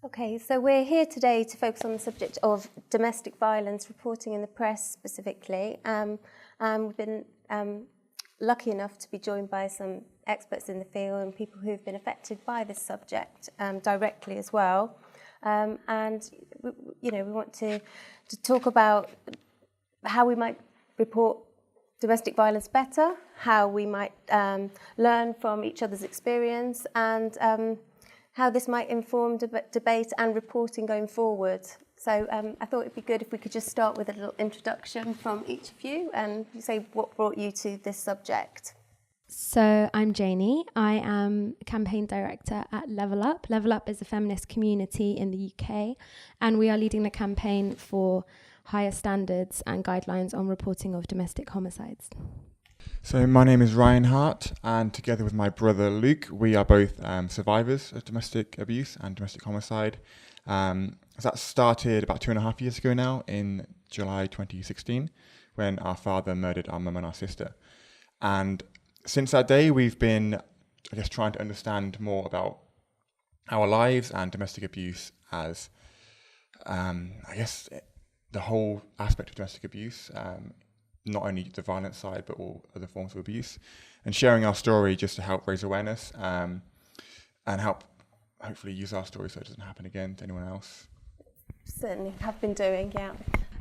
Okay, so we're here today to focus on the subject of domestic violence reporting in the press specifically. We've been lucky enough to be joined by some experts in the field and people who've been affected by this subject directly as well. And we want to talk about how we might report domestic violence better, how we might learn from each other's experience, and how this might inform debate and reporting going forward. So I thought it'd be good if we could just start with a little introduction from each of you and say what brought you to this subject. So I'm Janey. I am campaign director at Level Up. Level Up is a feminist community in the UK, and we are leading the campaign for higher standards and guidelines on reporting of domestic homicides. So my name is Ryan Hart, and together with my brother Luke, we are both survivors of domestic abuse and domestic homicide. That started about 2.5 years ago now, in July 2016, when our father murdered our mum and our sister. And since that day, we've been, trying to understand more about our lives and domestic abuse as, the whole aspect of domestic abuse, not only the violent side, but all other forms of abuse, and sharing our story just to help raise awareness and help hopefully use our story so it doesn't happen again to anyone else. Certainly have been doing, yeah.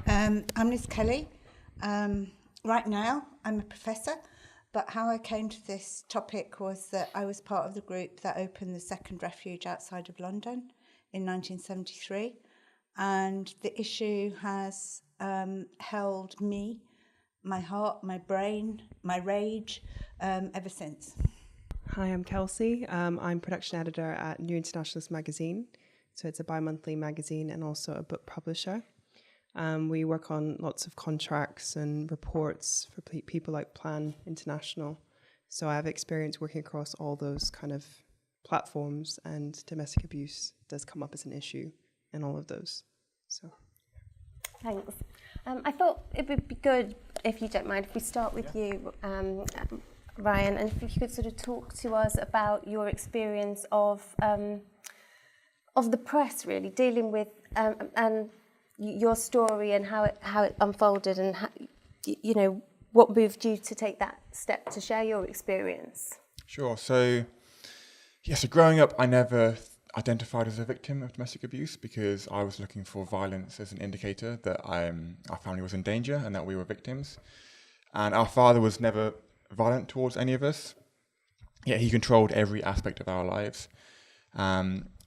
I'm Miss Kelly. Right now, I'm a professor, but how I came to this topic was that I was part of the group that opened the second refuge outside of London in 1973, and the issue has held me, my heart, my brain, my rage, ever since. Hi, I'm Kelsi. I'm production editor at New Internationalist magazine. So it's a bi-monthly magazine and also a book publisher. We work on lots of contracts and reports for people like Plan International. So I have experience working across all those kind of platforms, and domestic abuse does come up as an issue in all of those. So. Thanks. I thought it would be good, if you don't mind, if we start with you, Ryan, and if you could sort of talk to us about your experience of the press, really, dealing with and your story and how it unfolded, and how, what moved you to take that step to share your experience. Sure. So growing up, I never identified as a victim of domestic abuse because I was looking for violence as an indicator that our family was in danger and that we were victims. And our father was never violent towards any of us, yet he controlled every aspect of our lives.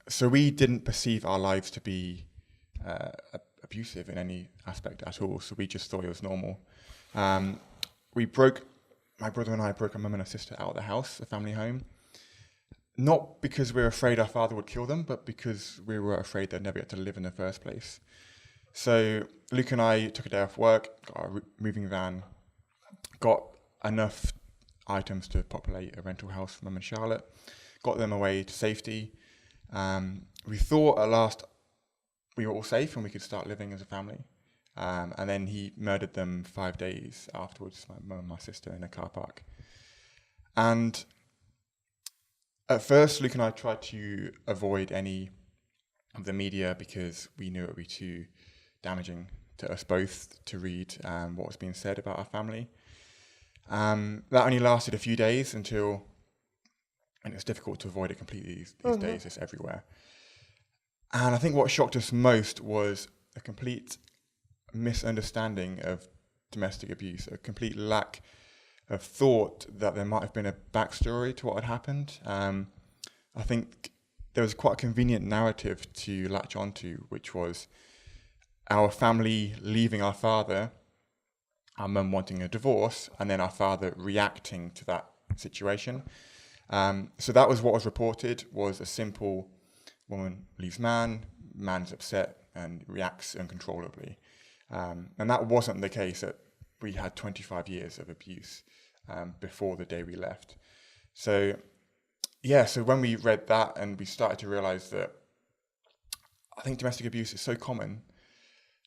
So we didn't perceive our lives to be abusive in any aspect at all, so we just thought it was normal. My brother and I broke our mum and our sister out of the house, the family home, not because we were afraid our father would kill them, but because we were afraid they'd never get to live in the first place. So Luke and I took a day off work, got a moving van, got enough items to populate a rental house for Mum and Charlotte, got them away to safety. We thought at last we were all safe and we could start living as a family. And then he murdered them 5 days afterwards, my mum and my sister, in a car park. And at first, Luke and I tried to avoid any of the media because we knew it would be too damaging to us both to read what was being said about our family. That only lasted a few days and it's difficult to avoid it completely these days. It's everywhere. And I think what shocked us most was a complete misunderstanding of domestic abuse, a complete lack of thought that there might have been a backstory to what had happened. I think there was quite a convenient narrative to latch onto, which was our family leaving our father, our mum wanting a divorce, and then our father reacting to that situation. So that was what was reported, was a simple woman leaves man's upset and reacts uncontrollably. And that wasn't the case. We had 25 years of abuse before the day we left. So when we read that and we started to realize that I think domestic abuse is so common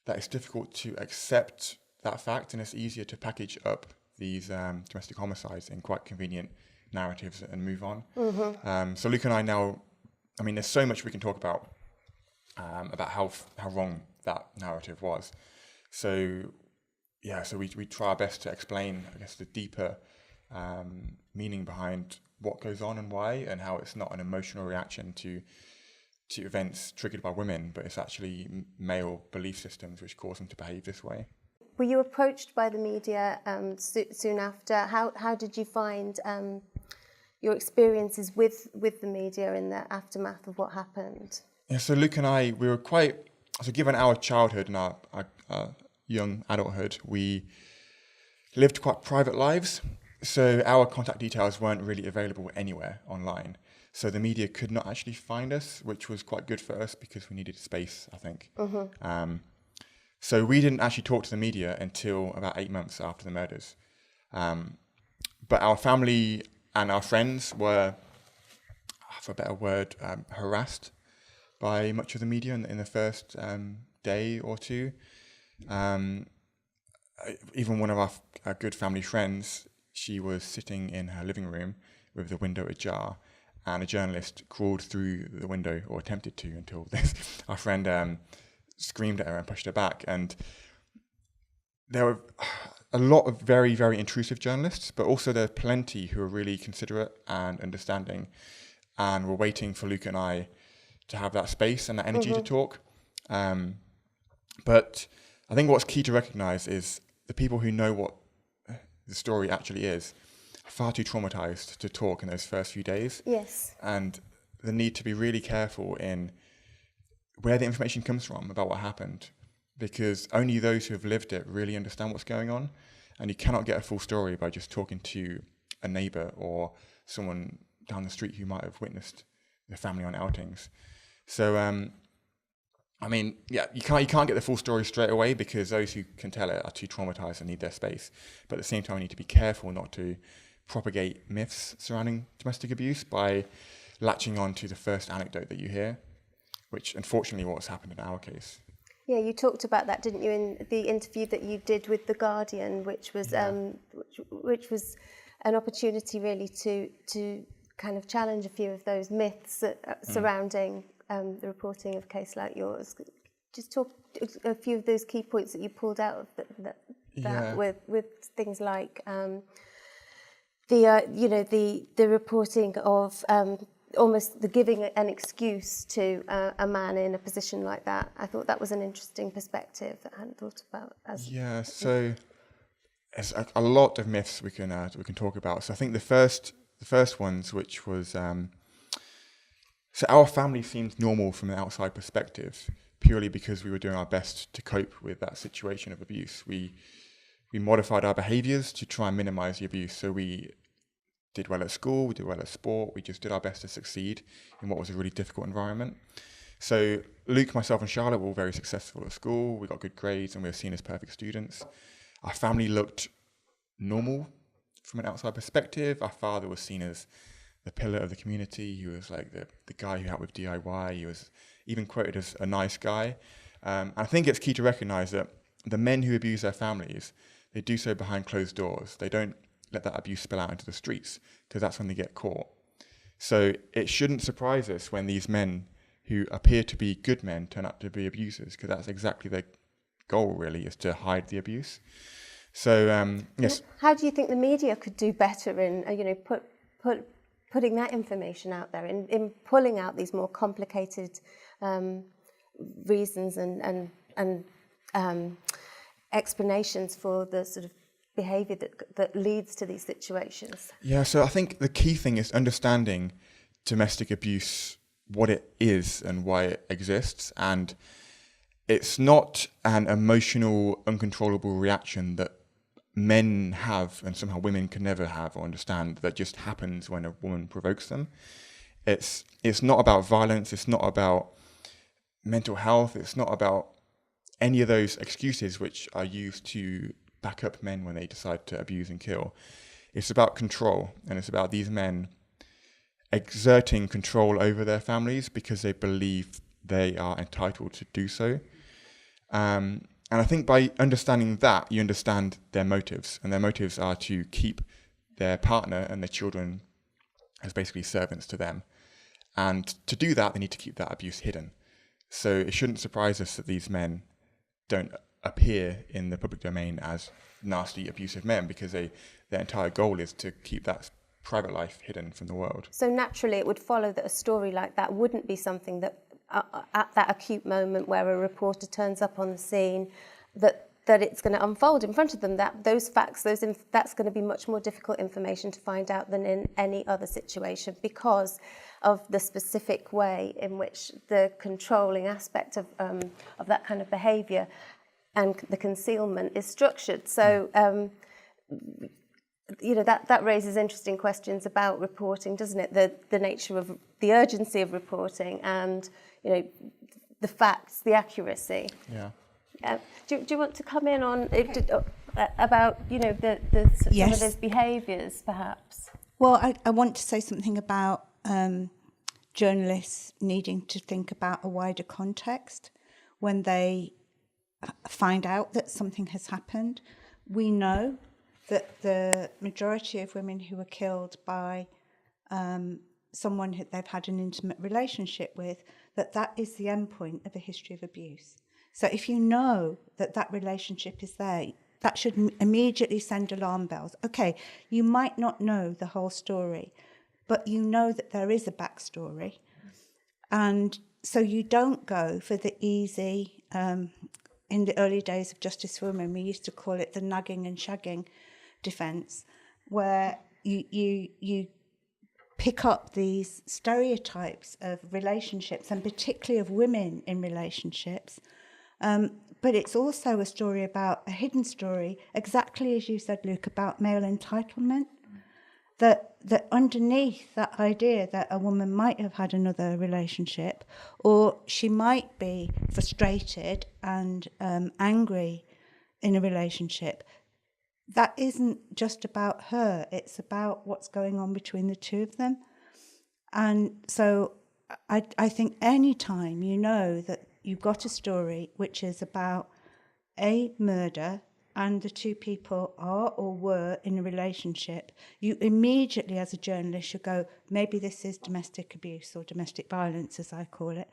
that it's difficult to accept that fact, and it's easier to package up these domestic homicides in quite convenient narratives and move on. So Luke and I now, there's so much we can talk about about how wrong that narrative was. So we try our best to explain, I guess, the deeper meaning behind what goes on and why, and how it's not an emotional reaction to events triggered by women, but it's actually male belief systems which cause them to behave this way. Were you approached by the media soon after? How did you find your experiences with the media in the aftermath of what happened? Yeah, so Luke and I, we were given our childhood and our young adulthood, we lived quite private lives. So our contact details weren't really available anywhere online. So the media could not actually find us, which was quite good for us because we needed space, I think. Mm-hmm. So we didn't actually talk to the media until about 8 months after the murders. But our family and our friends were, for a better word, harassed by much of the media in the first day or two. Even one of our good family friends, she was sitting in her living room with the window ajar, and a journalist crawled through the window, or attempted to, until our friend screamed at her and pushed her back. And there were a lot of very, very intrusive journalists, but also there are plenty who are really considerate and understanding, and were waiting for Luke and I to have that space and that energy to talk. But I think what's key to recognise is the people who know what the story actually is are far too traumatised to talk in those first few days. Yes. And the need to be really careful in where the information comes from about what happened, because only those who have lived it really understand what's going on, and you cannot get a full story by just talking to a neighbour or someone down the street who might have witnessed the family on outings. So, you can't get the full story straight away because those who can tell it are too traumatised and need their space. But at the same time, we need to be careful not to propagate myths surrounding domestic abuse by latching on to the first anecdote that you hear, which unfortunately what's happened in our case. Yeah, you talked about that, didn't you, in the interview that you did with The Guardian, which was which was an opportunity really to kind of challenge a few of those myths surrounding the reporting of a case like yours. Just talk a few of those key points that you pulled out of that with things like the reporting of almost the giving an excuse to a man in a position like that. I thought that was an interesting perspective that I hadn't thought about. So there's a lot of myths we can talk about. So I think the first ones, which was so our family seemed normal from an outside perspective, purely because we were doing our best to cope with that situation of abuse. We modified our behaviours to try and minimise the abuse. So we did well at school, we did well at sport, we just did our best to succeed in what was a really difficult environment. So Luke, myself and Charlotte were all very successful at school, we got good grades and we were seen as perfect students. Our family looked normal from an outside perspective. Our father was seen as the pillar of the community. He was like the guy who helped with DIY. He was even quoted as a nice guy. I think it's key to recognise that the men who abuse their families, they do so behind closed doors. They don't let that abuse spill out into the streets, because that's when they get caught. So it shouldn't surprise us when these men who appear to be good men turn out to be abusers, because that's exactly their goal, really, is to hide the abuse. So, yes. How do you think the media could do better in, putting that information out there, in pulling out these more complicated reasons and explanations for the sort of behaviour that leads to these situations? Yeah, so I think the key thing is understanding domestic abuse, what it is and why it exists. And it's not an emotional, uncontrollable reaction that men have and somehow women can never have or understand, that just happens when a woman provokes them. It's not about violence, it's not about mental health, it's not about any of those excuses which are used to back up men when they decide to abuse and kill. It's about control, and it's about these men exerting control over their families because they believe they are entitled to do so. And I think by understanding that, you understand their motives, and their motives are to keep their partner and their children as basically servants to them. And to do that, they need to keep that abuse hidden. So it shouldn't surprise us that these men don't appear in the public domain as nasty, abusive men, because their entire goal is to keep that private life hidden from the world. So naturally, it would follow that a story like that wouldn't be something that, at that acute moment where a reporter turns up on the scene, that it's going to unfold in front of them. That those facts, that's going to be much more difficult information to find out than in any other situation, because of the specific way in which the controlling aspect of that kind of behaviour and the concealment is structured. So, that raises interesting questions about reporting, doesn't it? The nature of the urgency of reporting, and the facts, the accuracy. Yeah. Do you want to come in on about Yes. some of those behaviours, perhaps? Well, I want to say something about journalists needing to think about a wider context when they find out that something has happened. We know that the majority of women who are killed by someone who they've had an intimate relationship with, that is the endpoint of a history of abuse. So if you know that relationship is there, that should immediately send alarm bells. Okay, you might not know the whole story, but you know that there is a backstory. And so you don't go for the easy, in the early days of Justice for Women, we used to call it the nagging and shagging defence, where you pick up these stereotypes of relationships, and particularly of women in relationships. But it's also a story about a hidden story, exactly as you said, Luke, about male entitlement. That underneath that idea that a woman might have had another relationship, or she might be frustrated and angry in a relationship, that isn't just about her, it's about what's going on between the two of them. And so I think any time you know that you've got a story which is about a murder and the two people are or were in a relationship, you immediately as a journalist should go, maybe this is domestic abuse or domestic violence, as I call it.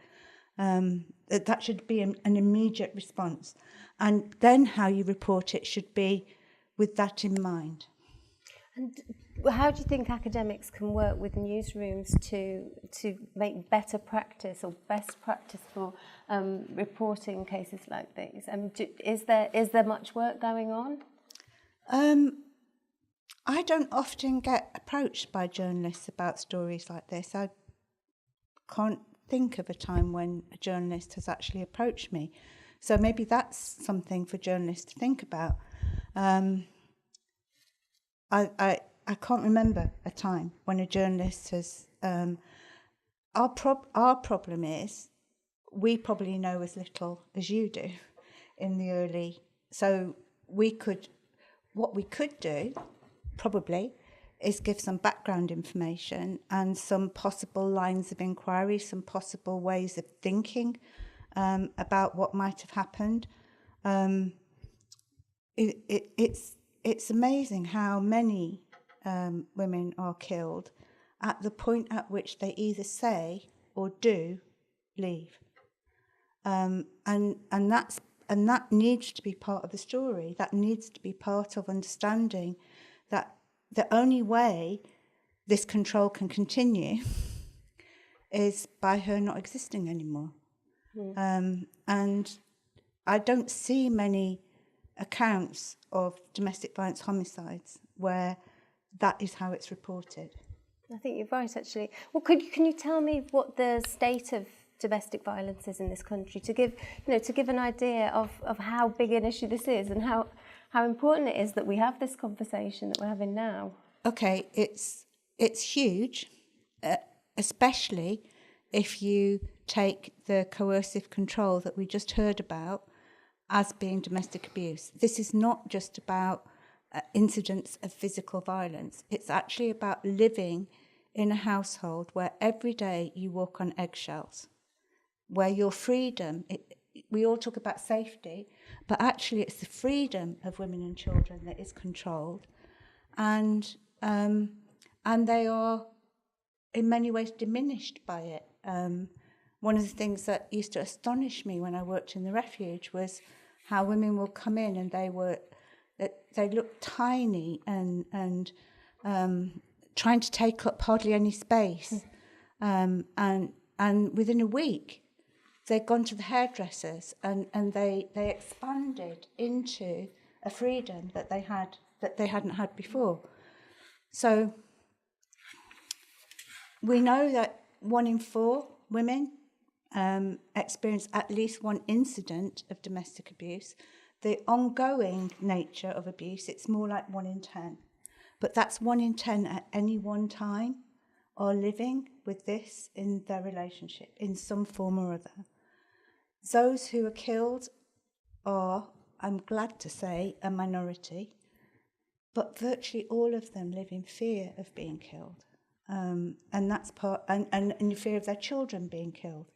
That should be an immediate response. And then how you report it should be with that in mind. And how do you think academics can work with newsrooms to make better practice or best practice for reporting cases like these? Is there much work going on? I don't often get approached by journalists about stories like this. I can't think of a time when a journalist has actually approached me. So maybe that's something for journalists to think about. I can't remember a time when a journalist has... Our problem is we probably know as little as you do in the early... So what we could do, probably, is give some background information and some possible lines of inquiry, some possible ways of thinking about what might have happened. It's amazing how many women are killed at the point at which they either say or do leave, and that needs to be part of the story. That needs to be part of understanding that the only way this control can continue is by her not existing anymore. And I don't see many accounts of domestic violence homicides where that is how it's reported. I think you're right, actually. Well, can you tell me what the state of domestic violence is in this country, to give an idea of how big an issue this is and how important it is that we have this conversation that we're having now? Okay, it's huge, especially if you take the coercive control that we just heard about as being domestic abuse. This is not just about incidents of physical violence. It's actually about living in a household where every day you walk on eggshells, where your freedom, we all talk about safety, but actually it's the freedom of women and children that is controlled. And they are in many ways diminished by it. one of the things that used to astonish me when I worked in the refuge was how women will come in and they looked tiny and trying to take up hardly any space. And within a week, they'd gone to the hairdressers and they expanded into a freedom that they hadn't had before. So we know that 1 in 4 women experience at least one incident of domestic abuse. The ongoing nature of abuse, it's more like 1 in 10. But that's 1 in 10 at any one time are living with this in their relationship in some form or other. Those who are killed are, I'm glad to say, a minority, but virtually all of them live in fear of being killed. And that's part, and in fear of their children being killed.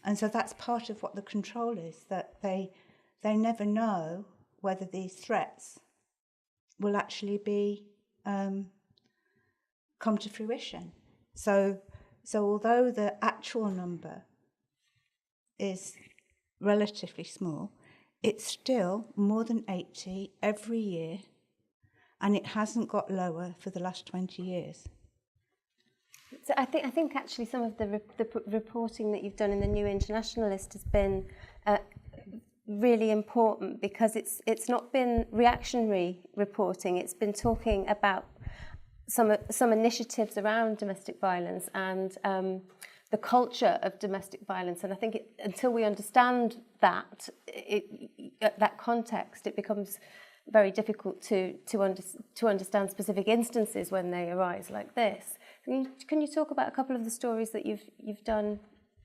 And so that's part of what the control is, that they never know whether these threats will actually be come to fruition. So although the actual number is relatively small, it's still more than 80 every year, and it hasn't got lower for the last 20 years. So I think actually some of the reporting that you've done in the New Internationalist has been really important, because it's not been reactionary reporting. It's been talking about some initiatives around domestic violence and the culture of domestic violence. And I think until we understand that context, it becomes very difficult to understand specific instances when they arise like this. Can you talk about a couple of the stories that you've done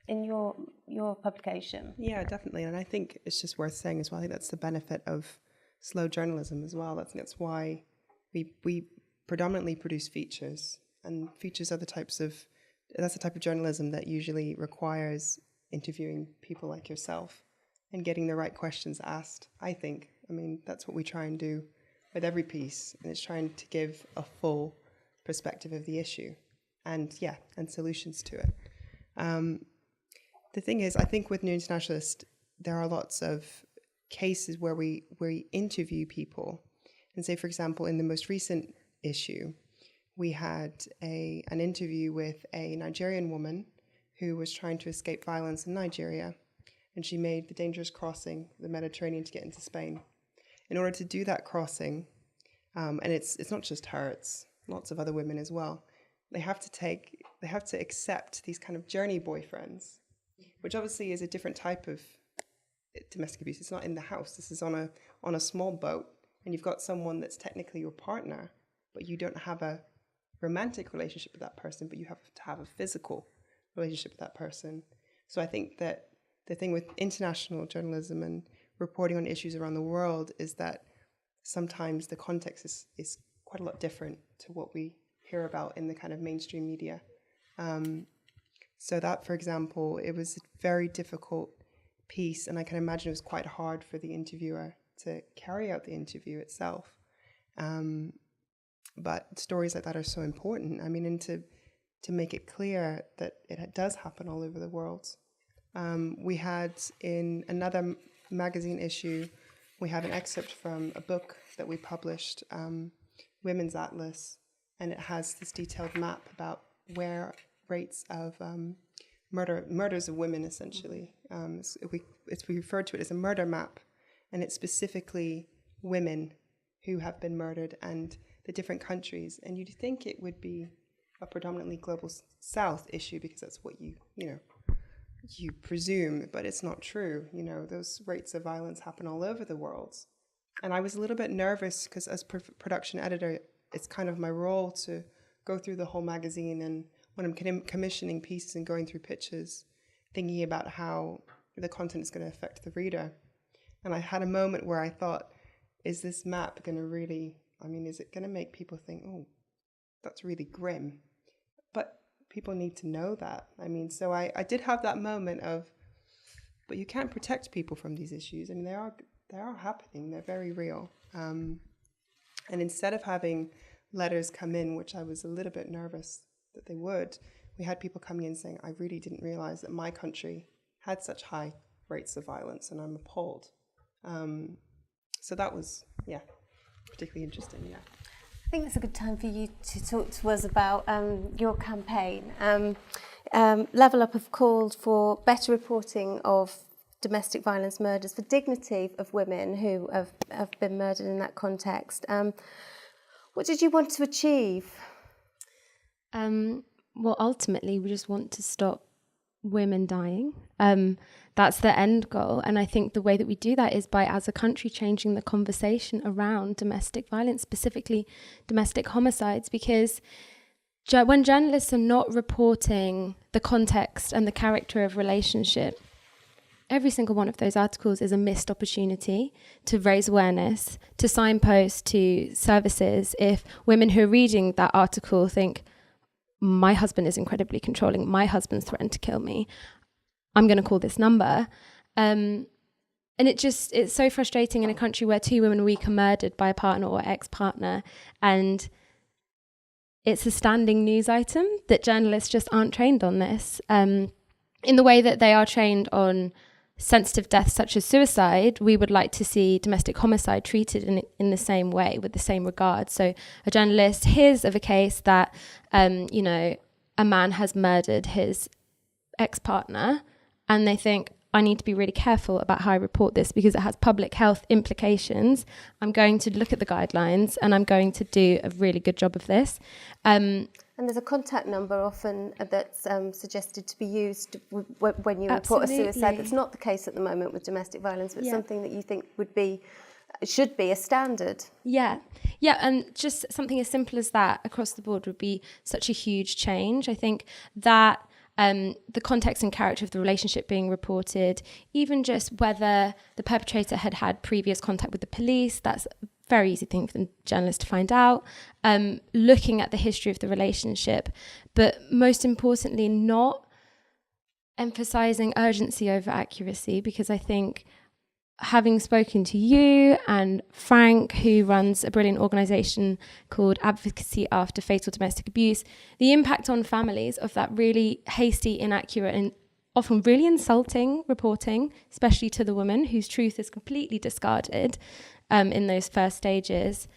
in your publication? Yeah, definitely. And I think it's just worth saying as well, I think that's the benefit of slow journalism as well. That's why we predominantly produce features, and features are that's the type of journalism that usually requires interviewing people like yourself and getting the right questions asked, I think. I mean, that's what we try and do with every piece, and it's trying to give a full perspective of the issue and solutions to it. The thing is, I think with New Internationalist, there are lots of cases where we interview people. And say, for example, in the most recent issue, we had an interview with a Nigerian woman who was trying to escape violence in Nigeria, and she made the dangerous crossing the Mediterranean to get into Spain. In order to do that crossing, and it's not just her, it's lots of other women as well, they have to accept these kind of journey boyfriends, which obviously is a different type of domestic abuse. It's not in the house. This is on a small boat, and you've got someone that's technically your partner, but you don't have a romantic relationship with that person, but you have to have a physical relationship with that person. So I think that the thing with international journalism and reporting on issues around the world is that sometimes the context is quite a lot different to what we hear about in the kind of mainstream media. So that, for example, it was a very difficult piece, and I can imagine it was quite hard for the interviewer to carry out the interview itself. But stories like that are so important. I mean, and to make it clear that it does happen all over the world. We had in another magazine issue, we have an excerpt from a book that we published, Women's Atlas, and it has this detailed map about where rates of murders of women, essentially. We refer to it as a murder map, and it's specifically women who have been murdered and the different countries. And you'd think it would be a predominantly global south issue, because that's what you presume, but it's not true. Those rates of violence happen all over the world. And I was a little bit nervous because as production editor, it's kind of my role to go through the whole magazine, and when I'm commissioning pieces and going through pitches, thinking about how the content is going to affect the reader. And I had a moment where I thought, is this map going to really, is it going to make people think, oh, that's really grim? But people need to know that. So I did have that moment of, but you can't protect people from these issues. They are happening. They're very real. And instead of having letters come in, which I was a little bit nervous that they would, we had people coming in saying, I really didn't realise that my country had such high rates of violence, and I'm appalled. So that was, particularly interesting, I think it's a good time for you to talk to us about your campaign. Level Up have called for better reporting of domestic violence murders, for dignity of women who have been murdered in that context. What did you want to achieve? Well, ultimately, we just want to stop women dying. That's the end goal. And I think the way that we do that is by, as a country, changing the conversation around domestic violence, specifically domestic homicides, because when journalists are not reporting the context and the character of relationship, every single one of those articles is a missed opportunity to raise awareness, to signpost to services. If women who are reading that article think, my husband is incredibly controlling, my husband's threatened to kill me, I'm going to call this number. And it's so frustrating in a country where 2 women a week are murdered by a partner or ex-partner, and it's a standing news item that journalists just aren't trained on this. In the way that they are trained on sensitive deaths such as suicide, we would like to see domestic homicide treated in the same way, with the same regard. So a journalist hears of a case that, a man has murdered his ex-partner, and they think, I need to be really careful about how I report this because it has public health implications. I'm going to look at the guidelines and I'm going to do a really good job of this. And there's a contact number often that's suggested to be used when you report a suicide. That's not the case at the moment with domestic violence, but something that you think should be a standard. Yeah, and just something as simple as that across the board would be such a huge change. I think that the context and character of the relationship being reported, even just whether the perpetrator had previous contact with the police, that's a very easy thing for the journalist to find out. Looking at the history of the relationship, but most importantly, not emphasising urgency over accuracy, because I think, having spoken to you and Frank, who runs a brilliant organisation called Advocacy After Fatal Domestic Abuse, the impact on families of that really hasty, inaccurate and often really insulting reporting, especially to the woman whose truth is completely discarded in those first stages,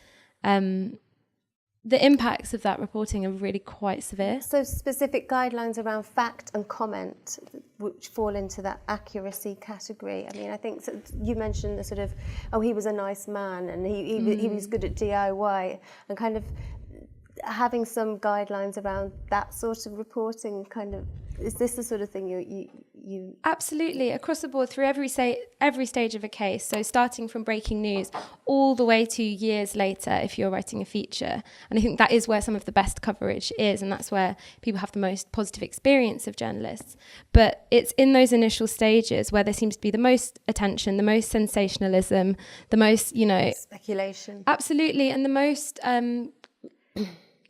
the impacts of that reporting are really quite severe. So specific guidelines around fact and comment, which fall into that accuracy category. I mean, I think you mentioned the sort of, he was a nice man and he was good at DIY, and kind of having some guidelines around that sort of reporting. Kind of, is this the sort of thing you Absolutely, across the board, through every stage of a case. So starting from breaking news all the way to years later if you're writing a feature. And I think that is where some of the best coverage is, and that's where people have the most positive experience of journalists. But it's in those initial stages where there seems to be the most attention, the most sensationalism, the most, speculation. Absolutely, and the most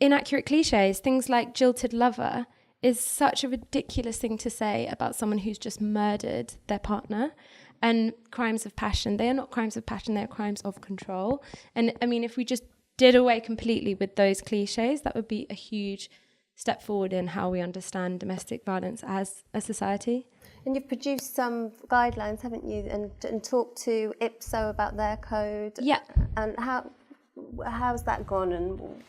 inaccurate cliches. Things like jilted lover is such a ridiculous thing to say about someone who's just murdered their partner. And crimes of passion, they are not crimes of passion, they're crimes of control. And I mean, if we just did away completely with those cliches, that would be a huge step forward in how we understand domestic violence as a society. And you've produced some guidelines, haven't you, and talked to IPSO about their code? Yeah. And how's that gone? And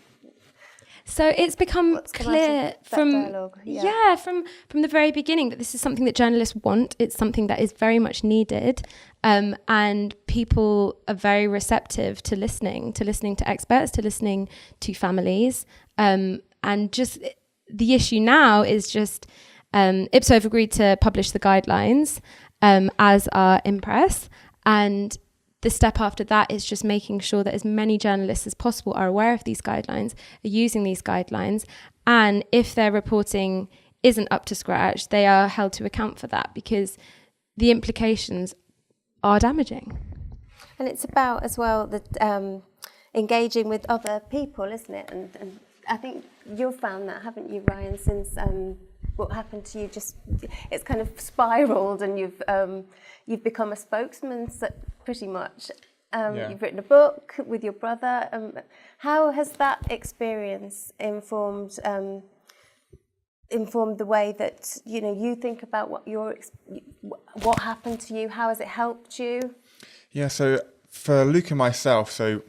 so it's become clear from the very beginning that this is something that journalists want. It's something that is very much needed, and people are very receptive to listening to experts, to listening to families, and just the issue now is just IPSO have agreed to publish the guidelines as our Impress, and the step after that is just making sure that as many journalists as possible are aware of these guidelines, are using these guidelines, and if their reporting isn't up to scratch, they are held to account for that, because the implications are damaging. And it's about, as well, the engaging with other people, isn't it? And I think you've found that, haven't you, Ryan, since what happened to you? It's kind of spiraled, and you've become a spokesman, pretty much. You've written a book with your brother. How has that experience informed informed the way that you think about what happened to you? How has it helped you? Yeah, so for Luke and myself, so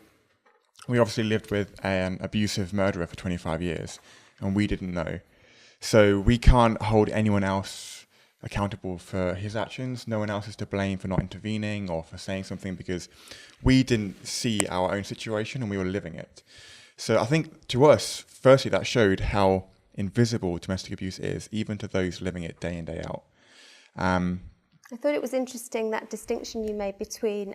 we obviously lived with an abusive murderer for 25 years, and we didn't know. So we can't hold anyone else accountable for his actions. No one else is to blame for not intervening or for saying something, because we didn't see our own situation and we were living it. So I think to us, firstly, that showed how invisible domestic abuse is, even to those living it day in, day out. I thought it was interesting, that distinction you made between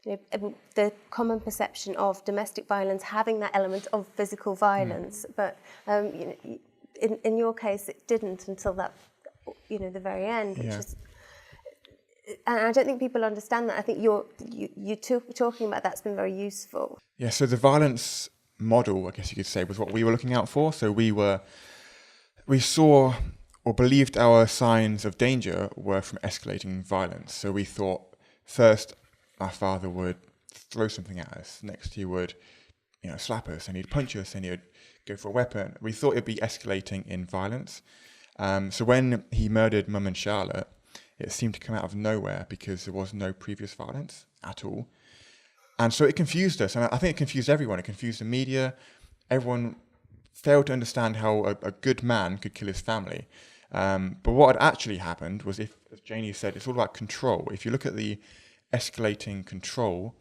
the common perception of domestic violence having that element of physical violence, but in your case it didn't until that, the very end, which is, and I don't think people understand that. I think you talking about that's been very useful. Yeah, so the violence model, I guess you could say, was what we were looking out for. So we saw or believed our signs of danger were from escalating violence. So we thought first our father would throw something at us, next he would slap us, and he'd punch us, and he would go for a weapon. We thought it'd be escalating in violence. So when he murdered Mum and Charlotte, it seemed to come out of nowhere because there was no previous violence at all. And so it confused us, and I think it confused everyone. It confused the media. Everyone failed to understand how a good man could kill his family. But what had actually happened was, as Janey said, it's all about control. If you look at the escalating control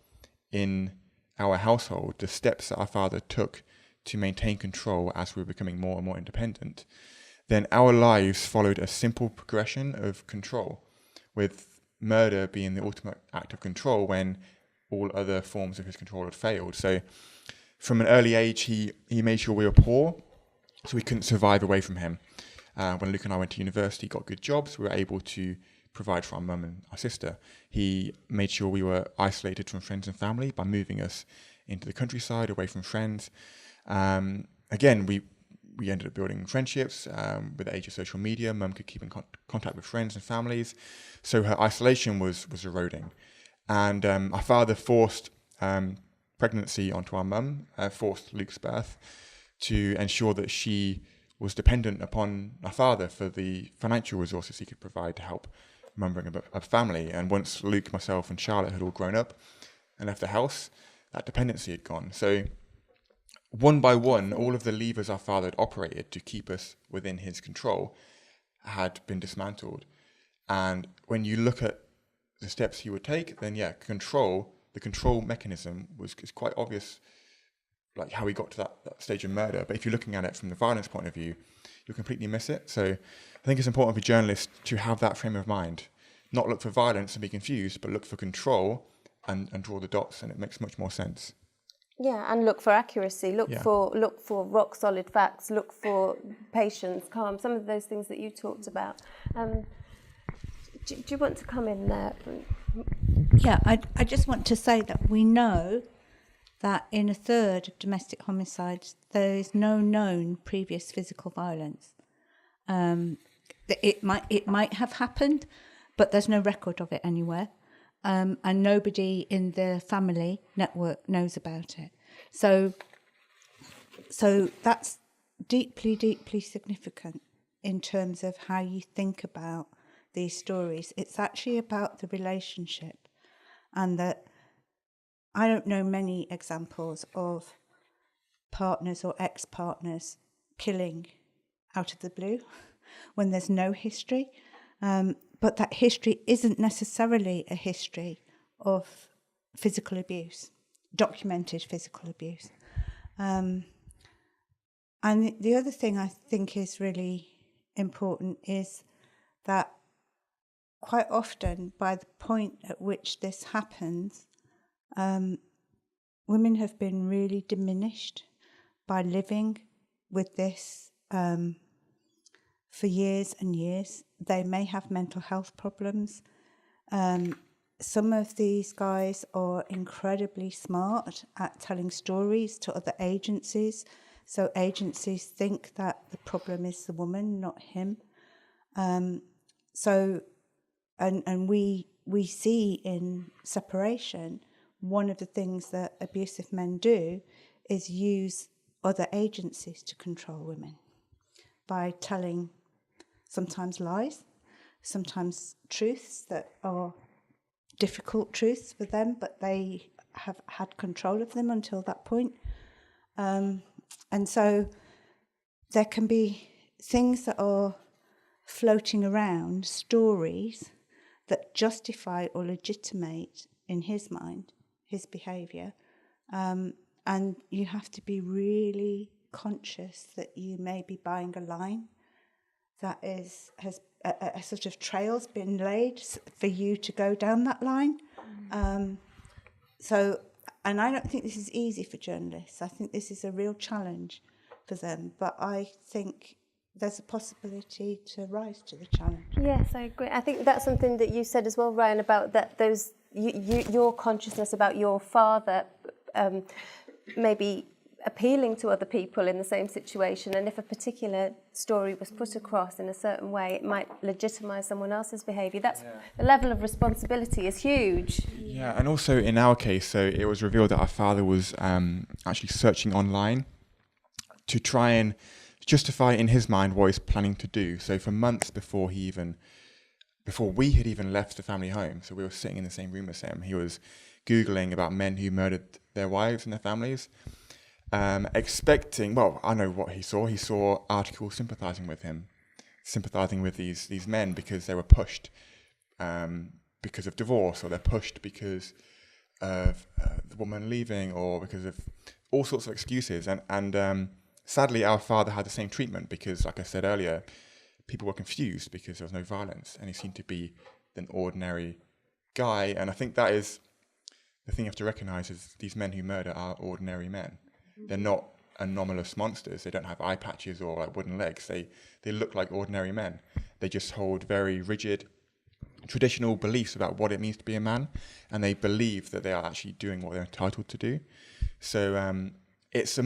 in our household, the steps that our father took to maintain control as we were becoming more and more independent, then our lives followed a simple progression of control, with murder being the ultimate act of control when all other forms of his control had failed. So from an early age, he made sure we were poor, so we couldn't survive away from him. When Luke and I went to university, got good jobs, we were able to provide for our mum and our sister. He made sure we were isolated from friends and family by moving us into the countryside, away from friends. Again, we ended up building friendships. With the age of social media, mum could keep in contact with friends and families, so her isolation was eroding. And our father forced pregnancy onto our mum, forced Luke's birth, to ensure that she was dependent upon our father for the financial resources he could provide to help mum bring up a family. And once Luke, myself and Charlotte had all grown up and left the house, that dependency had gone. So one by one, all of the levers our father had operated to keep us within his control had been dismantled. And when you look at the steps he would take, then the control mechanism is quite obvious, like how he got to that stage of murder. But if you're looking at it from the violence point of view, you'll completely miss it. So I think it's important for journalists to have that frame of mind, not look for violence and be confused, but look for control and draw the dots, and it makes much more sense. Yeah, and look for accuracy, look for rock solid facts, look for patience, calm, some of those things that you talked about. Do you want to come in there? Yeah, I just want to say that we know that in a third of domestic homicides, there is no known previous physical violence. It might have happened, but there's no record of it anywhere. And nobody in the family network knows about it. So that's deeply, deeply significant in terms of how you think about these stories. It's actually about the relationship, and that I don't know many examples of partners or ex-partners killing out of the blue when there's no history. But that history isn't necessarily a history of physical abuse, documented physical abuse. And the other thing I think is really important is that quite often, by the point at which this happens, women have been really diminished by living with this for years and years. They may have mental health problems. Some of these guys are incredibly smart at telling stories to other agencies. So agencies think that the problem is the woman, not him. And we see in separation, one of the things that abusive men do is use other agencies to control women by telling sometimes lies, sometimes truths that are difficult truths for them, but they have had control of them until that point. And so there can be things that are floating around, stories that justify or legitimate, in his mind, his behaviour. And you have to be really conscious that you may be buying a line that has a sort of trail's been laid for you to go down that line. So, and I don't think this is easy for journalists. I think this is a real challenge for them. But I think there's a possibility to rise to the challenge. Yes, I agree. I think that's something that you said as well, Ryan, about that your consciousness about your father maybe appealing to other people in the same situation, and if a particular story was put across in a certain way, it might legitimise someone else's behaviour. That's the level of responsibility is huge. Yeah, and also in our case, so it was revealed that our father was actually searching online to try and justify in his mind what he's planning to do. So for months before we had even left the family home, so we were sitting in the same room as him, he was Googling about men who murdered their wives and their families. Expecting, well, I know what he saw. He saw articles sympathising with him, sympathising with these men because they were pushed because of divorce, or they're pushed because of the woman leaving, or because of all sorts of excuses. And sadly, our father had the same treatment because, like I said earlier, people were confused because there was no violence, and he seemed to be an ordinary guy. And I think that is the thing you have to recognise, is these men who murder are ordinary men. They're not anomalous monsters. They don't have eye patches or like wooden legs. They look like ordinary men. They just hold very rigid, traditional beliefs about what it means to be a man, and they believe that they are actually doing what they're entitled to do. So it's a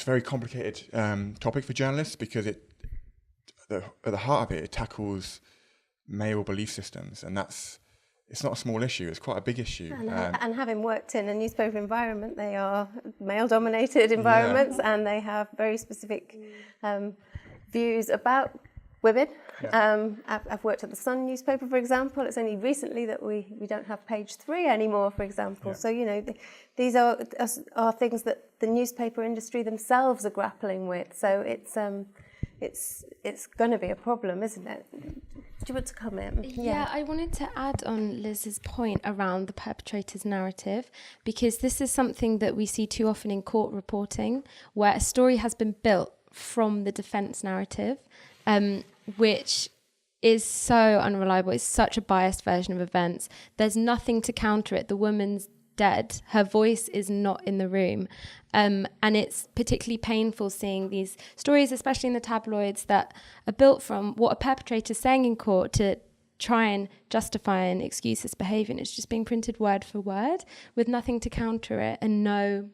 very complicated topic for journalists, because at the heart of it tackles male belief systems, and it's not a small issue, it's quite a big issue. And having worked in a newspaper environment, they are male-dominated environments, and they have very specific views about women. Yeah. I've worked at the Sun newspaper, for example. It's only recently that we don't have page 3 anymore, for example. Yeah. So, these are things that the newspaper industry themselves are grappling with. So it's going to be a problem, isn't it? Do you want to comment? Yeah, I wanted to add on Liz's point around the perpetrator's narrative, because this is something that we see too often in court reporting, where a story has been built from the defence narrative, which is so unreliable. It's such a biased version of events. There's nothing to counter it. The woman's dead. Her voice is not in the room. And it's particularly painful seeing these stories, especially in the tabloids, that are built from what a perpetrator is saying in court to try and justify and excuse this behaviour. And it's just being printed word for word with nothing to counter it and no,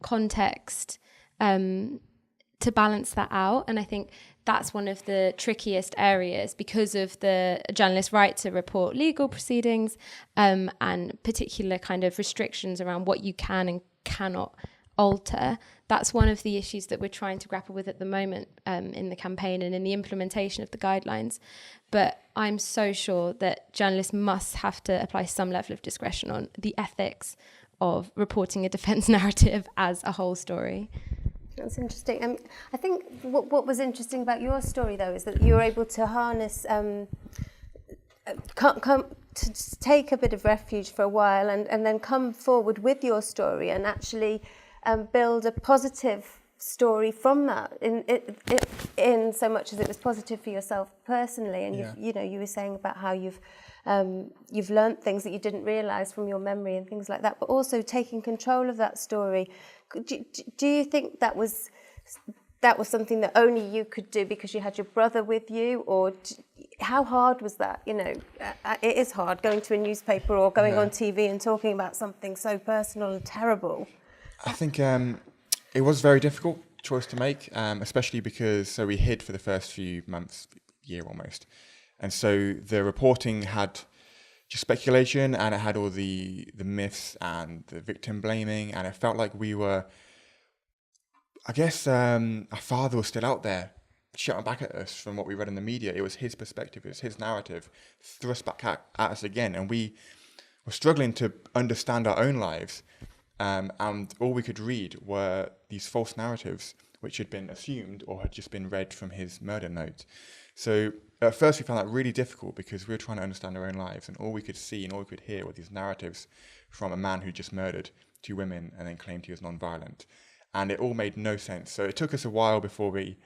context to balance that out. And I think that's one of the trickiest areas, because of the journalist's right to report legal proceedings and particular kind of restrictions around what you can and cannot alter. That's one of the issues that we're trying to grapple with at the moment in the campaign and in the implementation of the guidelines. But I'm so sure that journalists must have to apply some level of discretion on the ethics of reporting a defence narrative as a whole story. That's interesting. I think what was interesting about your story, though, is that you were able to harness, come to take a bit of refuge for a while, and then come forward with your story and actually build a positive story from that. In so much as it was positive for yourself personally, and you were saying about how you've learnt things that you didn't realise from your memory and things like that, but also taking control of that story. Do you think that was something that only you could do because you had your brother with you, or how hard was that? It is hard going to a newspaper or going on TV and talking about something so personal and terrible. I think it was a very difficult choice to make, especially because we hid for the first few months, year almost. And so the reporting had just speculation, and it had all the myths and the victim blaming, and it felt like we were, I guess our father was still out there shouting back at us from what we read in the media. It was his perspective, it was his narrative thrust back at us again, and we were struggling to understand our own lives, and all we could read were these false narratives which had been assumed or had just been read from his murder note. So at first we found that really difficult because we were trying to understand our own lives, and all we could see and all we could hear were these narratives from a man who just murdered 2 women and then claimed he was non-violent. And it all made no sense. So it took us a while before we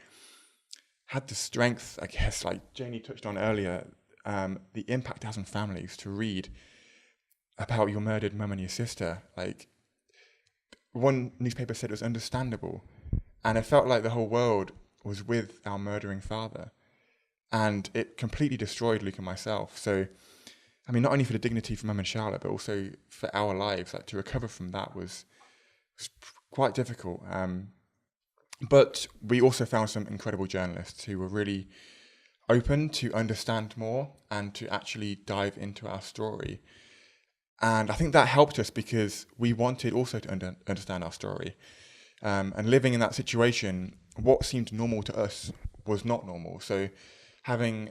had the strength, I guess, like Janey touched on earlier, the impact it has on families to read about your murdered mum and your sister. Like, one newspaper said it was understandable, and it felt like the whole world was with our murdering father, and it completely destroyed Luke and myself. So, I mean, not only for the dignity for mum and Charlotte, but also for our lives, like to recover from that was quite difficult. But we also found some incredible journalists who were really open to understand more and to actually dive into our story. And I think that helped us because we wanted also to understand our story. And living in that situation, what seemed normal to us was not normal. So having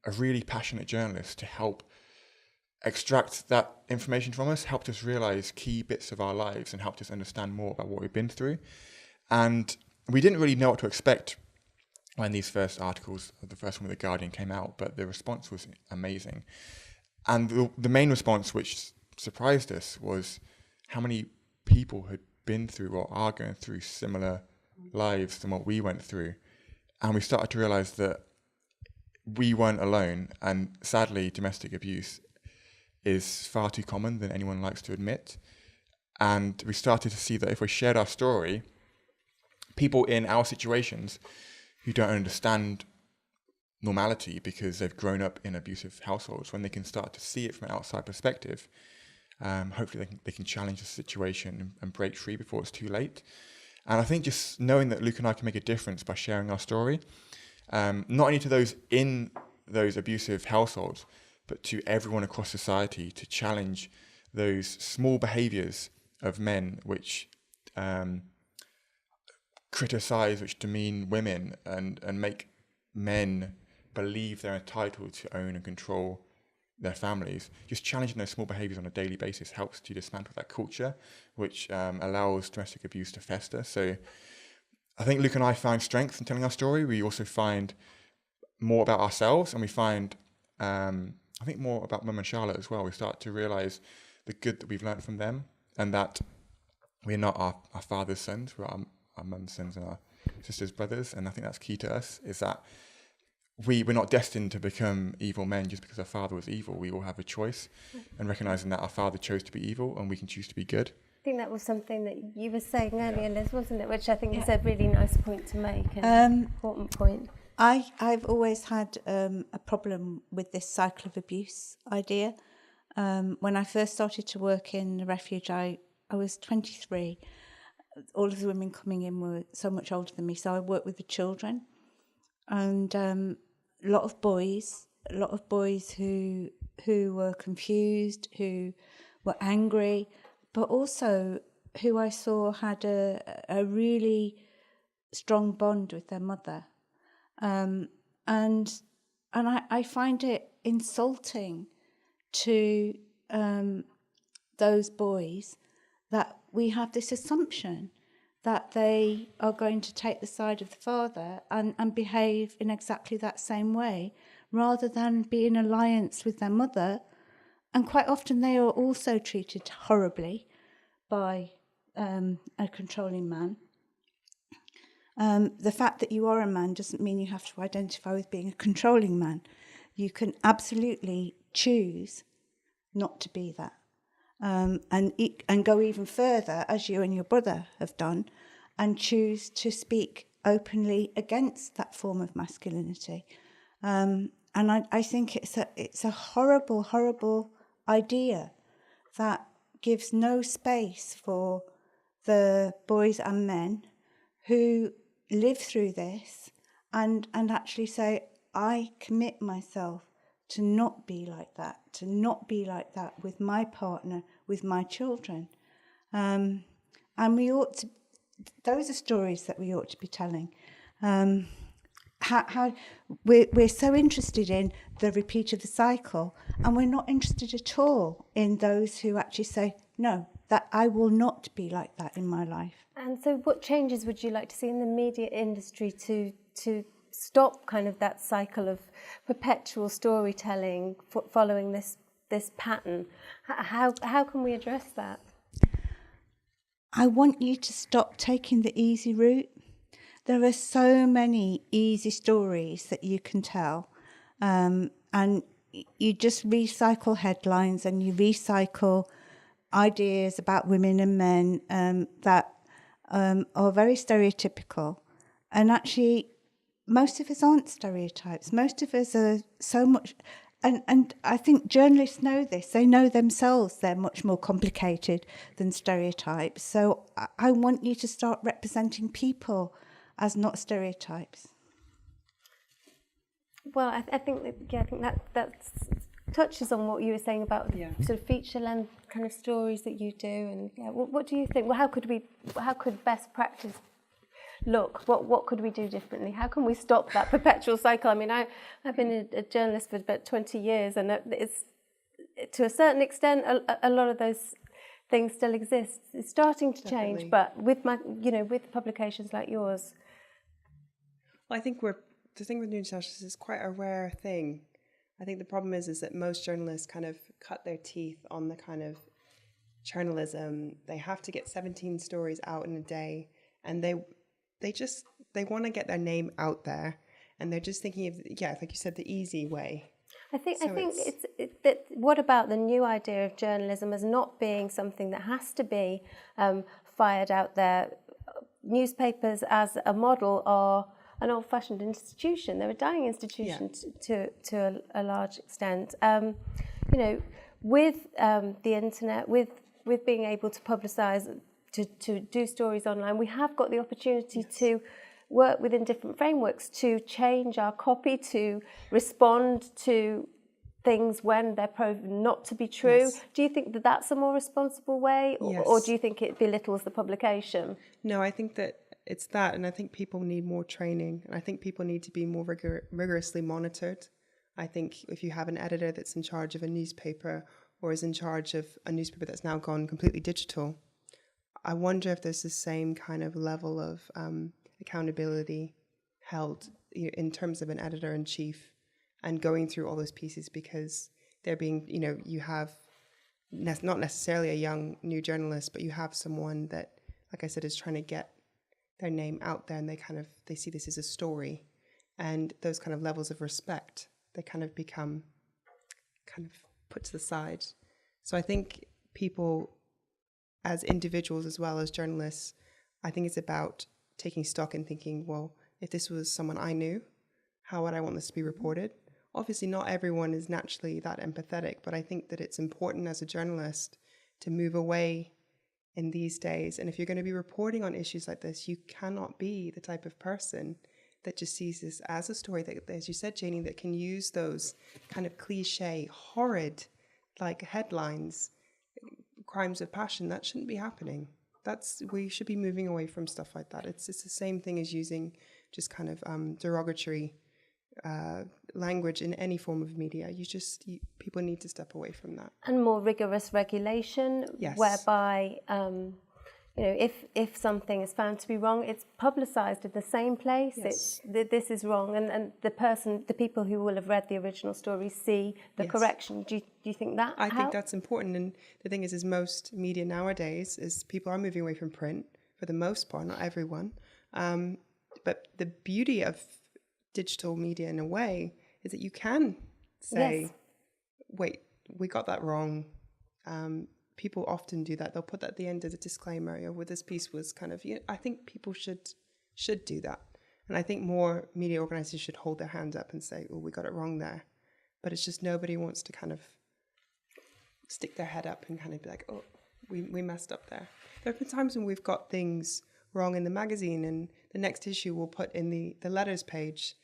a really passionate journalist to help extract that information from us helped us realize key bits of our lives and helped us understand more about what we've been through. And we didn't really know what to expect when these first articles, the first one with The Guardian, came out, but the response was amazing. And the main response, which surprised us, was how many people had been through or are going through similar lives than what we went through. And we started to realize that we weren't alone, and sadly, domestic abuse is far too common than anyone likes to admit. And we started to see that if we shared our story, people in our situations who don't understand normality because they've grown up in abusive households, when they can start to see it from an outside perspective, hopefully they can challenge the situation and break free before it's too late. And I think just knowing that Luke and I can make a difference by sharing our story, not only to those in those abusive households, but to everyone across society, to challenge those small behaviours of men which criticize, which demean women and make men believe they're entitled to own and control their families. Just challenging those small behaviours on a daily basis helps to dismantle that culture, which allows domestic abuse to fester. So I think Luke and I find strength in telling our story. We also find more about ourselves, and we find, I think, more about Mum and Charlotte as well. We start to realise the good that we've learnt from them, and that we're not our father's sons, we're our mum's sons and our sister's brothers. And I think that's key to us, is that we're not destined to become evil men just because our father was evil. We all have a choice, and recognising that our father chose to be evil and we can choose to be good. I think that was something that you were saying earlier, Liz, wasn't it? Which I think is a really nice point to make, an important point. I've always had a problem with this cycle of abuse idea. When I first started to work in the refuge, I was 23. All of the women coming in were so much older than me, so I worked with the children. And a lot of boys who were confused, who were angry, but also who I saw had a really strong bond with their mother. And I find it insulting to those boys that we have this assumption that they are going to take the side of the father and behave in exactly that same way, rather than be in alliance with their mother. And quite often they are also treated horribly by a controlling man. The fact that you are a man doesn't mean you have to identify with being a controlling man. You can absolutely choose not to be that. And go even further, as you and your brother have done, and choose to speak openly against that form of masculinity. And I think it's a horrible, horrible idea that gives no space for the boys and men who live through this and actually say, I commit myself to not be like that with my partner, with my children. And we ought to those are stories that we ought to be telling. How we're so interested in the repeat of the cycle, and we're not interested at all in those who actually say, no, that I will not be like that in my life. And so what changes would you like to see in the media industry to stop kind of that cycle of perpetual storytelling following this pattern? How can we address that? I want you to stop taking the easy route. There are so many easy stories that you can tell, and you just recycle headlines and you recycle ideas about women and men that are very stereotypical. And actually, most of us aren't stereotypes. Most of us are so much... And I think journalists know this. They know themselves they're much more complicated than stereotypes. So I want you to start representing people as not stereotypes. Well, I think that touches on what you were saying about sort of feature-length kind of stories that you do. And what do you think? Well, how could best practice look? What could we do differently? How can we stop that perpetual cycle? I mean, I've been a journalist for about 20 years, and it's to a certain extent a lot of those things still exist. It's starting to change, but with with publications like yours. Well, I think the thing with New Internationalist is quite a rare thing. I think the problem is that most journalists kind of cut their teeth on the kind of journalism. They have to get 17 stories out in a day, and they want to get their name out there, and they're just thinking of, like you said, the easy way. I think that what about the new idea of journalism as not being something that has to be fired out there? Newspapers as a model are an old-fashioned institution. They're a dying institution to a large extent. With the internet, with being able to publicise, to do stories online, we have got the opportunity to work within different frameworks to change our copy, to respond to things when they're proven not to be true. Yes. Do you think that that's a more responsible way, or do you think it belittles the publication? No, I think that it's that, and I think people need more training, and I think people need to be more rigorously monitored. I think if you have an editor that's in charge of a newspaper or is in charge of a newspaper that's now gone completely digital, I wonder if there's the same kind of level of accountability held in terms of an editor-in-chief and going through all those pieces, because they're being, you have not necessarily a young new journalist, but you have someone that, like I said, is trying to get their name out there, and they see this as a story, and those kind of levels of respect, they kind of become put to the side. So I think people, as individuals as well as journalists, I think it's about taking stock and thinking, well, if this was someone I knew, how would I want this to be reported? Obviously, not everyone is naturally that empathetic, but I think that it's important as a journalist to move away in these days. And if you're going to be reporting on issues like this, you cannot be the type of person that just sees this as a story that, as you said, Janey, that can use those kind of cliche, horrid, like headlines, crimes of passion. That shouldn't be happening. We should be moving away from stuff like that. It's the same thing as using just kind of derogatory language in any form of media. People need to step away from that. And more rigorous regulation, whereby if something is found to be wrong, it's publicised in the same place. Yes. This is wrong, and the people who will have read the original story see the correction. Do you think that? I think that's important. And the thing is most media nowadays is people are moving away from print for the most part, not everyone. But the beauty of digital media, in a way, is that you can say, "Wait, we got that wrong." People often do that. They'll put that at the end as a disclaimer. Well, this piece was kind of. I think people should do that, and I think more media organizations should hold their hands up and say, "Oh, we got it wrong there," but it's just nobody wants to kind of stick their head up and kind of be like, "Oh, we messed up there." There have been times when we've got things wrong in the magazine, and the next issue we'll put in the letters page,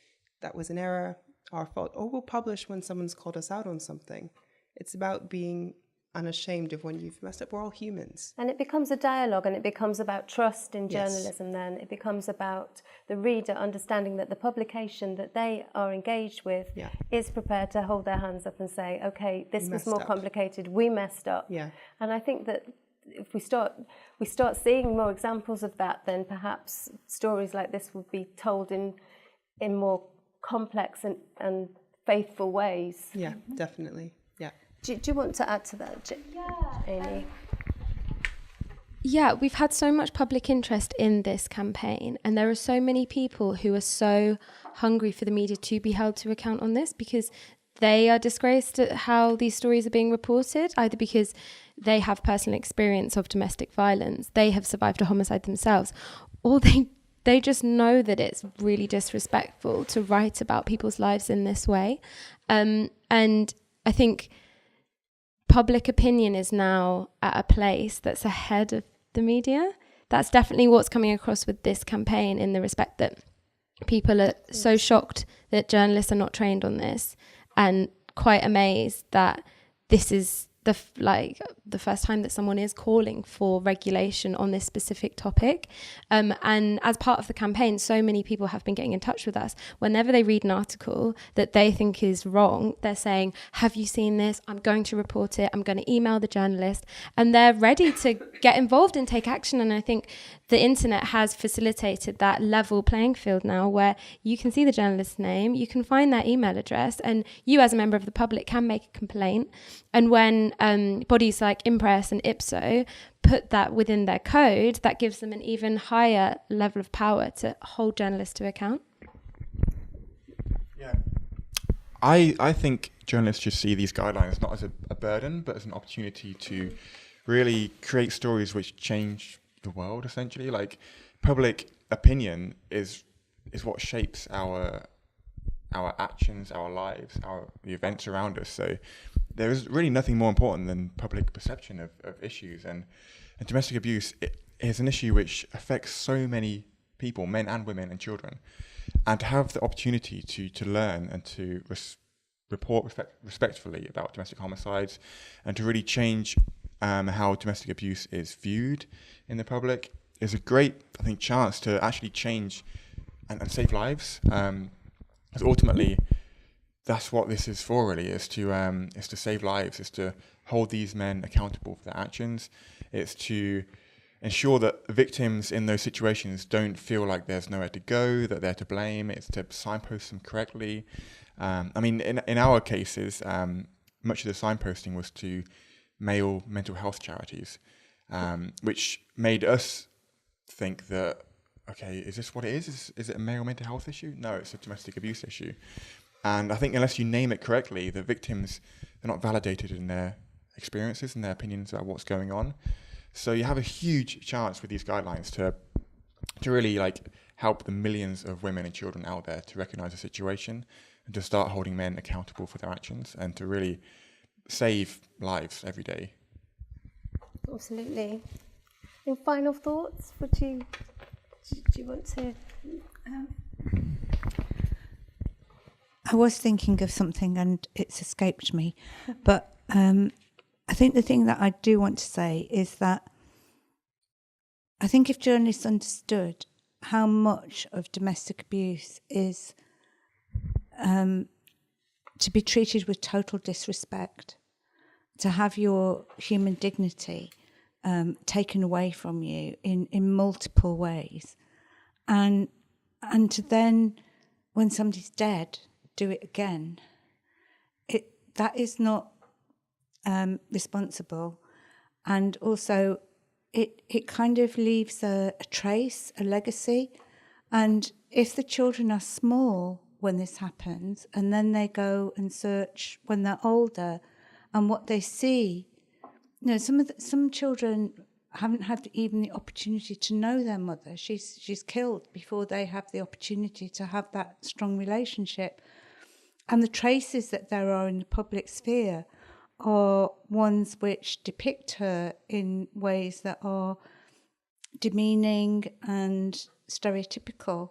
that was an error, our fault, or we'll publish when someone's called us out on something. It's about being unashamed of when you've messed up. We're all humans. And it becomes a dialogue, and it becomes about trust in Yes. journalism then. It becomes about the reader understanding that the publication that they are engaged with is prepared to hold their hands up and say, okay, this was more complicated, we messed up. Yeah. And I think that if we start seeing more examples of that, then perhaps stories like this will be told in more complex and faithful ways. Yeah, definitely. Yeah. Do you want to add to that, Janey? Yeah, we've had so much public interest in this campaign, and there are so many people who are so hungry for the media to be held to account on this, because they are disgraced at how these stories are being reported, either because they have personal experience of domestic violence, they have survived a homicide themselves, or they just know that it's really disrespectful to write about people's lives in this way. And I think public opinion is now at a place that's ahead of the media. That's definitely what's coming across with this campaign, in the respect that people are so shocked that journalists are not trained on this, and quite amazed that this is the first time that someone is calling for regulation on this specific topic. And as part of the campaign, so many people have been getting in touch with us. Whenever they read an article that they think is wrong, they're saying, have you seen this? I'm going to report it. I'm going to email the journalist. And they're ready to get involved and take action. And I think the internet has facilitated that level playing field now, where you can see the journalist's name, you can find their email address, and you as a member of the public can make a complaint. And when bodies like Impress and Ipso put that within their code, that gives them an even higher level of power to hold journalists to account. Yeah, I think journalists should see these guidelines not as a burden, but as an opportunity to really create stories which change the world, essentially. Like, public opinion is what shapes our actions, our lives, the events around us. So there is really nothing more important than public perception of issues. And domestic abuse is an issue which affects so many people, men and women and children. And to have the opportunity to learn and to report respectfully about domestic homicides, and to really change how domestic abuse is viewed in the public, is a great, I think, chance to actually change and save lives. Because ultimately, that's what this is for, really, is to save lives, is to hold these men accountable for their actions. It's to ensure that victims in those situations don't feel like there's nowhere to go, that they're to blame. It's to signpost them correctly. I mean, in our cases, much of the signposting was to male mental health charities, which made us think that, okay, is this what it is? Is it a male mental health issue? No, it's a domestic abuse issue. And I think unless you name it correctly, the victims are not validated in their experiences and their opinions about what's going on. So you have a huge chance with these guidelines to really help the millions of women and children out there to recognise the situation and to start holding men accountable for their actions, and to really save lives every day. Absolutely. And final thoughts? Do you want to? I was thinking of something and it's escaped me, but I think the thing that I do want to say is that I think if journalists understood how much of domestic abuse is to be treated with total disrespect, to have your human dignity taken away from you in multiple ways, and to then, when somebody's dead, do it again. That is not responsible, and also it kind of leaves a trace, a legacy. And if the children are small when this happens, and then they go and search when they're older, and what they see, some children haven't had even the opportunity to know their mother. She's killed before they have the opportunity to have that strong relationship. And the traces that there are in the public sphere are ones which depict her in ways that are demeaning and stereotypical.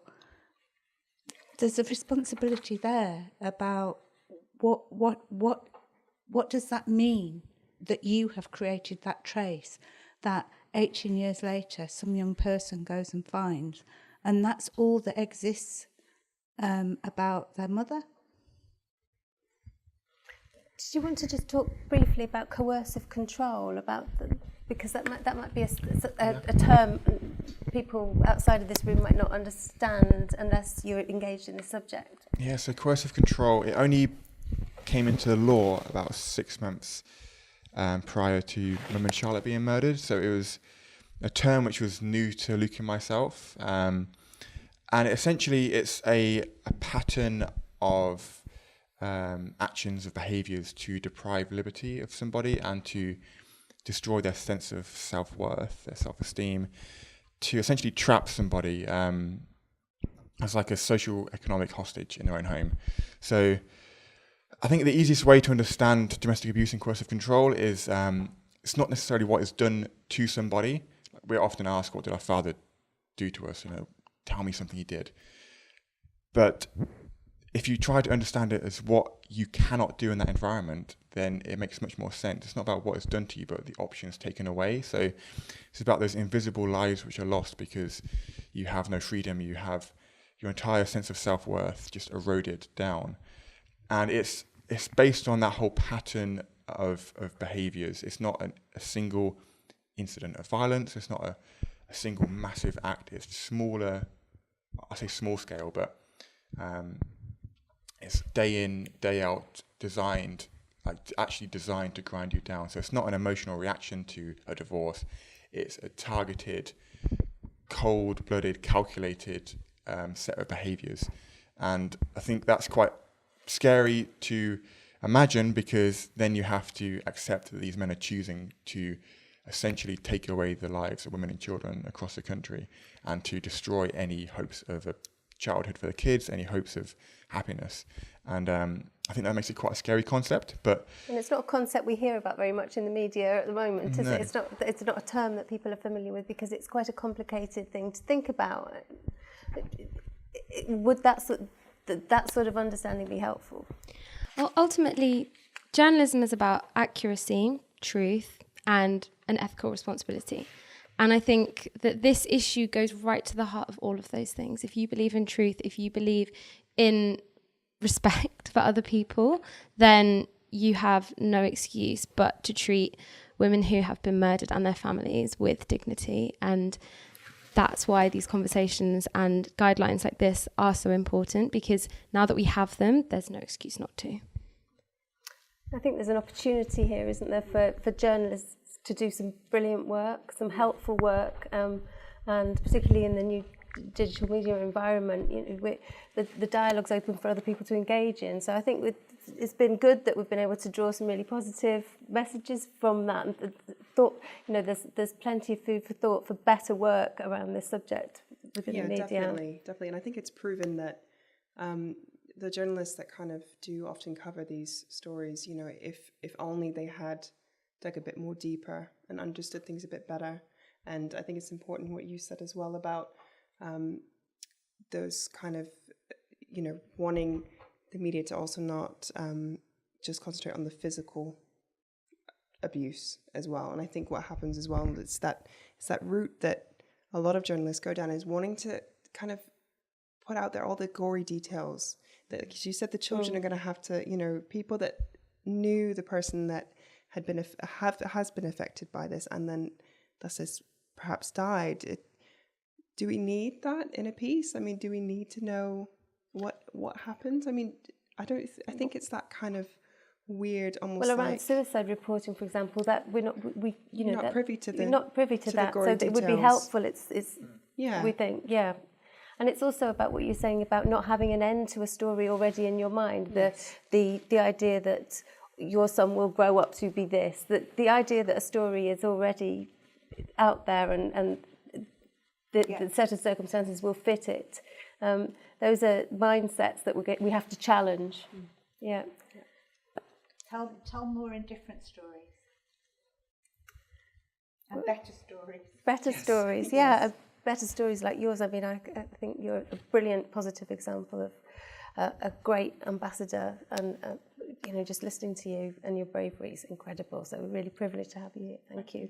There's a responsibility there about what does that mean that you have created that trace that 18 years later some young person goes and finds, and that's all that exists about their mother. Did you want to just talk briefly about coercive control, because that might be a term people outside of this room might not understand unless you're engaged in the subject? Yeah, so coercive control, it only came into law about 6 months prior to Mum and Charlotte being murdered. So it was a term which was new to Luke and myself. And essentially it's a pattern of actions, of behaviours to deprive liberty of somebody and to destroy their sense of self-worth, their self-esteem, to essentially trap somebody as like a social economic hostage in their own home. So I think the easiest way to understand domestic abuse and coercive control is it's not necessarily what is done to somebody. We're often asked, what did our father do to us? Tell me something he did. But if you try to understand it as what you cannot do in that environment, then it makes much more sense. It's not about what is done to you, but the options taken away. So it's about those invisible lives which are lost because you have no freedom, you have your entire sense of self-worth just eroded down. And it's based on that whole pattern of behaviours. It's not a single incident of violence, it's not a single massive act, it's smaller, I say small scale, but it's day in, day out designed to grind you down. So it's not an emotional reaction to a divorce. It's a targeted, cold-blooded, calculated set of behaviours. And I think that's quite scary to imagine, because then you have to accept that these men are choosing to essentially take away the lives of women and children across the country and to destroy any hopes of a childhood for the kids, any hopes of happiness. And I think that makes it quite a scary concept. And it's not a concept we hear about very much in the media at the moment, is it? It's not a term that people are familiar with because it's quite a complicated thing to think about. Would that sort of understanding be helpful? Well, ultimately, journalism is about accuracy, truth, and an ethical responsibility. And I think that this issue goes right to the heart of all of those things. If you believe in truth, if you believe in respect for other people, then you have no excuse but to treat women who have been murdered and their families with dignity. And that's why these conversations and guidelines like this are so important, because now that we have them, there's no excuse not to. I think there's an opportunity here, isn't there, for journalists to do some brilliant work, some helpful work, and particularly in the new digital media environment, the dialogue's open for other people to engage in. So I think it's been good that we've been able to draw some really positive messages from that. And there's plenty of food for thought for better work around this subject within the media. Definitely. And I think it's proven that the journalists that kind of do often cover these stories, if only they had dug a bit more deeper and understood things a bit better. And I think it's important what you said as well about those kind of, wanting the media to also not just concentrate on the physical abuse as well. And I think what happens as well is that route that a lot of journalists go down, is wanting to kind of put out there all the gory details. That, like you said, the children are going to have to, people that knew the person that had been has been affected by this, and then thus has perhaps died. Do we need that in a piece? I mean, do we need to know what happens? I mean, I think it's that kind of weird, almost around suicide reporting, for example, that we're not privy to that. So it would be helpful. It's we think, yeah. And it's also about what you're saying about not having an end to a story already in your mind. The idea that your son will grow up to be this. The idea that a story is already out there and the set of circumstances will fit it. Those are mindsets that we have to challenge. Yeah. Tell more in different stories. And better stories. Better stories, yeah. Yes. Better stories like yours. I mean, I think you're a brilliant, positive example of a great ambassador and just listening to you and your bravery is incredible. So we're really privileged to have you here. Thank you.